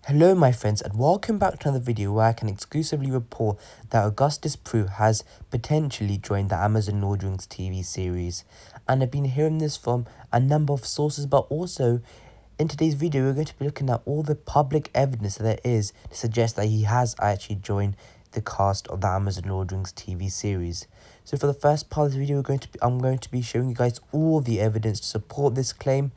Hello my friends and welcome back to another video where I can exclusively report that Augustus Prew has potentially joined the Amazon Lord of the Rings TV series. And I've been hearing this from a number of sources, but also in today's video we're going to be looking at all the public evidence that there is to suggest that he has actually joined the cast of the Amazon Lord of the Rings TV series. So for the first part of the video I'm going to be showing you guys all the evidence to support this claim,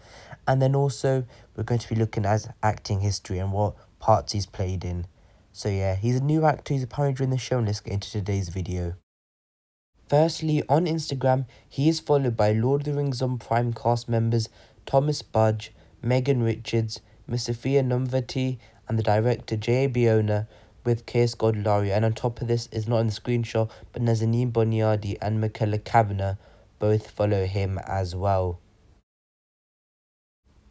and then also we're going to be looking at acting history and what parts he's played in. So yeah, he's a new actor, he's apparently joined the show, and let's get into today's video. Firstly, on Instagram, he is followed by Lord of the Rings on Prime cast members Thomas Budge, Megan Richards, Miss Sophia Numvati, and the director J.A. Biona, with Keir Laria. And on top of this is not in the screenshot, but Nazanin Boniadi and Michaela Kavanagh both follow him as well.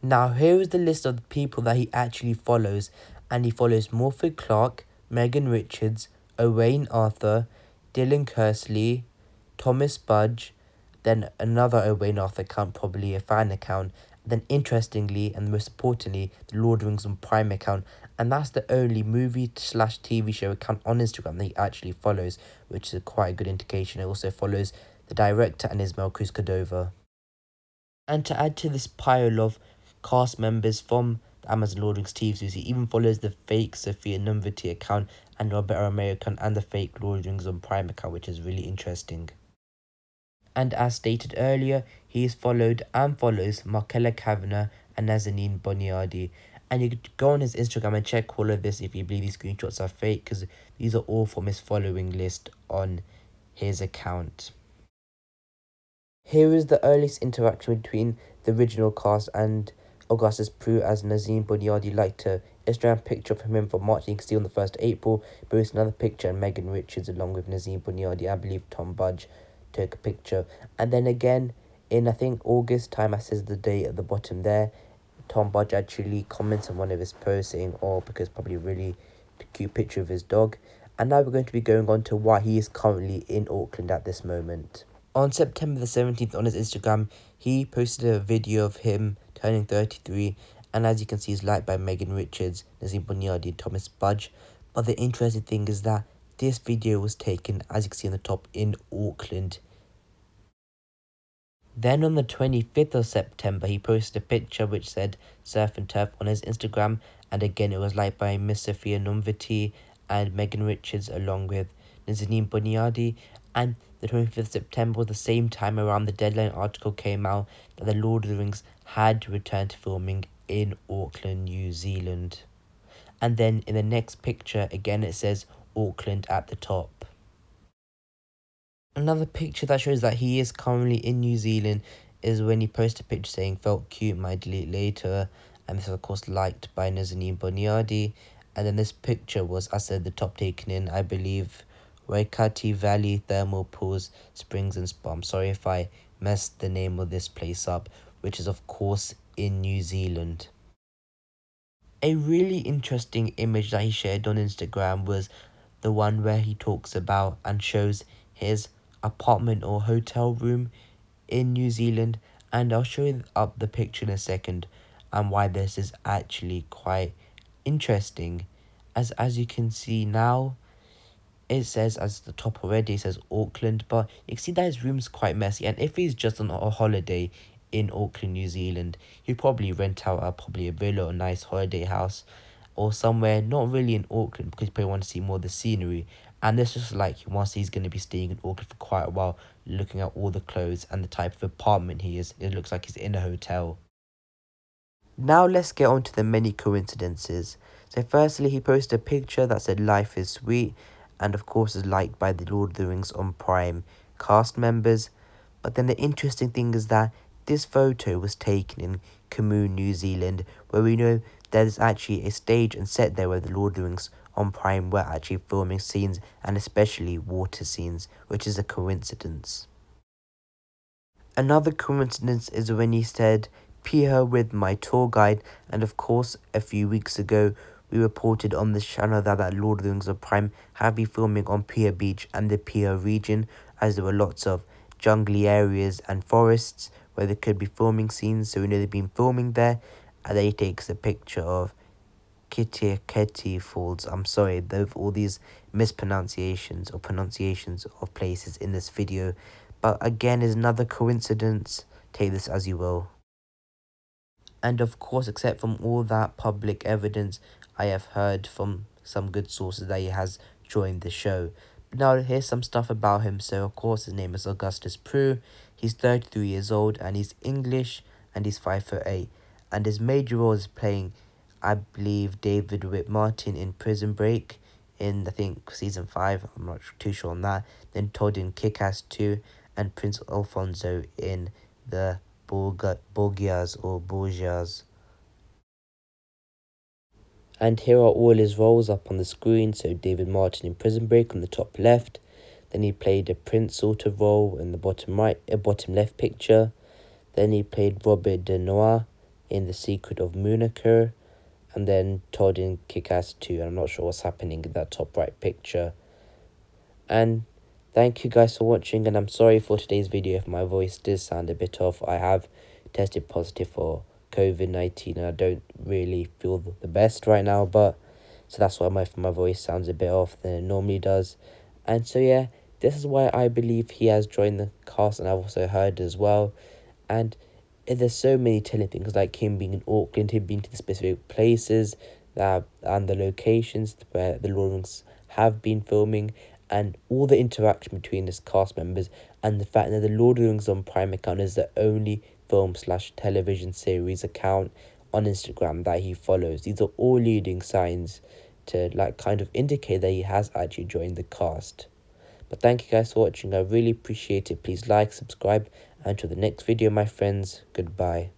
Now here is the list of the people that he actually follows, and he follows Morford Clark, Megan Richards, Owain Arthur, Dylan Kersley, Thomas Budge, then another Owain Arthur account, probably a fan account, then interestingly and most importantly the Lord of the Rings on Prime account, and that's the only movie/TV show account on Instagram that he actually follows, which is quite a good indication. It also follows the director and Ismail Cruz Cordova. And to add to this pile of cast members from the Amazon Lord of the Rings TV series, he even follows the fake Sophia Numvati account and Robert Romero account and the fake Lord of the Rings on Prime account, which is really interesting. And as stated earlier, he is followed and follows Michaela Kavanagh and Nazanin Boniadi. And you could go on his Instagram and check all of this if you believe these screenshots are fake, because these are all from his following list on his account. Here is the earliest interaction between the original cast and Augustus Prew, as Nazanin Boniadi liked a Instagram picture of him from March. You can see on the 1st of April, but it's another picture, and Megan Richards along with Nazanin Boniadi, I believe Tom Budge took a picture. And then again in I think August time, I says the date at the bottom there, Tom Budge actually comments on one of his posts saying, oh, because probably a really cute picture of his dog. And now we're going to be going on to why he is currently in Auckland at this moment. On September the 17th on his Instagram, he posted a video of him turning 33, and as you can see, he's liked by Megan Richards, Nazanin Boniadi, and Thomas Budge. But the interesting thing is that this video was taken, as you can see on the top, in Auckland. Then on the 25th of September, he posted a picture which said Surf and Turf on his Instagram, and again it was liked by Miss Sophia Numvati and Megan Richards along with Nazanin Boniadi. And the 25th of September was the same time around the Deadline article came out that the Lord of the Rings had returned to filming in Auckland, New Zealand. And then in the next picture, again it says Auckland at the top. Another picture that shows that he is currently in New Zealand is when he posted a picture saying felt cute, might delete later, and this was of course liked by Nazanin Boniadi. And then this picture was, I said, the top taken in, I believe, Waikati Valley Thermal Pools, Springs and Spa. I'm sorry if I messed the name of this place up, which is of course in New Zealand. A really interesting image that he shared on Instagram was the one where he talks about and shows his apartment or hotel room in New Zealand, and I'll show you up the picture in a second and why this is actually quite interesting. As you can see now, it says, as the top already, it says Auckland, but you can see that his room's quite messy, and if he's just on a holiday in Auckland, New Zealand, he'd probably rent out probably a villa or a nice holiday house or somewhere not really in Auckland, because you probably want to see more of the scenery. And this is like he wants, he's going to be staying in Auckland for quite a while, looking at all the clothes and the type of apartment he is. It looks like he's in a hotel. Now let's get on to the many coincidences. So firstly, he posted a picture that said life is sweet, and of course is liked by the Lord of the Rings on Prime cast members. But then the interesting thing is that this photo was taken in Comoon, New Zealand, where we know there's actually a stage and set there where the Lord of the Rings on Prime were actually filming scenes, and especially water scenes, which is a coincidence. Another coincidence is when he said, "Pier with my tour guide," and of course a few weeks ago we reported on this channel that Lord of the Rings of Prime have been filming on Pier Beach and the Pier region, as there were lots of jungly areas and forests where they could be filming scenes, so we know they've been filming there. And then he takes a picture of Kitty Falls. I'm sorry, though, for all these mispronunciations or pronunciations of places in this video. But again, is another coincidence. Take this as you will. And of course, except from all that public evidence, I have heard from some good sources that he has joined the show. But now here's some stuff about him. So of course, his name is Augustus Prue. He's 33 years old and he's English and he's 5'8". And his major role is playing, I believe, David Whit Martin in Prison Break in, I think, season 5. I'm not too sure on that. Then Todd in Kick-Ass 2 and Prince Alfonso in the Borgias or Borgias. And here are all his roles up on the screen. So David Martin in Prison Break on the top left. Then he played a prince sort of role in the bottom right, bottom left picture. Then he played Robert De Noir in The Secret of Monaco. And then Todd in Kick-Ass 2. And I'm not sure what's happening in that top right picture. And thank you guys for watching, and I'm sorry for today's video if my voice does sound a bit off. I have tested positive for COVID-19 and I don't really feel the best right now, but so that's why my voice sounds a bit off than it normally does. And so yeah, this is why I believe he has joined the cast, and I've also heard as well. And there's so many telling things, like him being in Auckland, him being to the specific places that and the locations where the Lord of the Rings have been filming, and all the interaction between his cast members, and the fact that the Lord of the Rings on Prime account is the only film/television series account on Instagram that he follows. These are all leading signs to like kind of indicate that he has actually joined the cast. But thank you guys for watching. I really appreciate it. Please like, subscribe, and until the next video, my friends, goodbye.